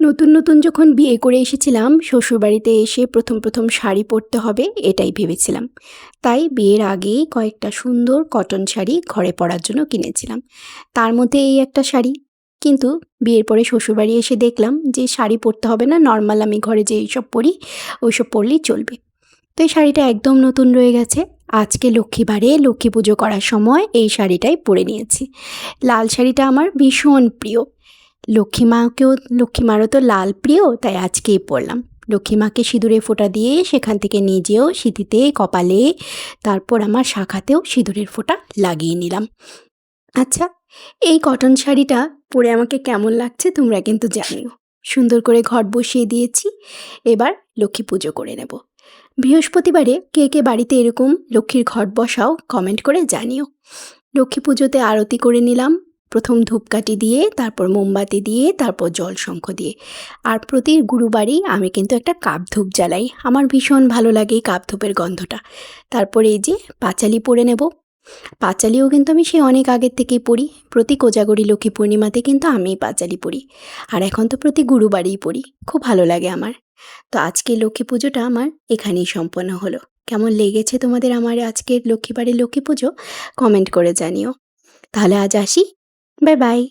নতুন নতুন যখন বিয়ে করে এসেছিলাম শ্বশুরবাড়িতে এসে প্রথম শাড়ি পরতে হবে এটাই ভেবেছিলাম। তাই বিয়ের আগেই কয়েকটা সুন্দর কটন শাড়ি ঘরে পরার জন্য কিনেছিলাম। তার মধ্যে এই একটা শাড়ি। কিন্তু বিয়ের পরে শ্বশুরবাড়ি এসে দেখলাম যে শাড়ি পরতে হবে না, নর্মাল আমি ঘরে যে এইসব পরি ওইসব পরলেই চলবে। তো এই শাড়িটা একদম নতুন রয়ে গেছে। আজকে লক্ষ্মীবারে লক্ষ্মী পুজো করার সময় এই শাড়িটাই পরে নিয়েছি। লাল শাড়িটা আমার ভীষণ প্রিয়। লক্ষ্মী মারও তো লাল প্রিয়, তাই আজকেই পরলাম। লক্ষ্মী মাকে সিঁদুরে ফোঁটা দিয়ে সেখান থেকে নিজেও সিঁথিতে, কপালে, তারপর আমার শাখাতেও সিঁদুরের ফোঁটা লাগিয়ে নিলাম। আচ্ছা, এই কটন শাড়িটা পরে আমাকে কেমন লাগছে তোমরা কিন্তু জানিও। সুন্দর করে ঘট বসিয়ে দিয়েছি। এবার লক্ষ্মী পুজো করে নেব। বৃহস্পতিবারে কে কে বাড়িতে এরকম লক্ষ্মীর ঘট বসাও কমেন্ট করে জানিও। লক্ষ্মী পুজোতে আরতি করে নিলাম। প্রথম ধূপকাঠি দিয়ে, তারপর মোমবাতি দিয়ে, তারপর জল শঙ্খ দিয়ে। আর প্রতি গুরুবারই আমি কিন্তু একটা কাপ ধূপ জ্বালাই। আমার ভীষণ ভালো লাগে এই কাপ ধূপের গন্ধটা। তারপরে এই যে পাঁচালি পরে নেব। পাঁচালিও কিন্তু আমি সেই অনেক আগের থেকেই পড়ি। প্রতি কোজাগরী লক্ষ্মী পূর্ণিমাতে কিন্তু আমিই পাঁচালি পড়ি। আর এখন তো প্রতি গুরুবারেই পড়ি। খুব ভালো লাগে আমার। তো আজকে লক্ষ্মী পুজোটা আমার এখানেই সম্পন্ন হলো। কেমন লেগেছে তোমাদের আমার আজকের লক্ষ্মীবারের লক্ষ্মী পুজো কমেন্ট করে জানিও। তাহলে আজ আসি। Bye bye.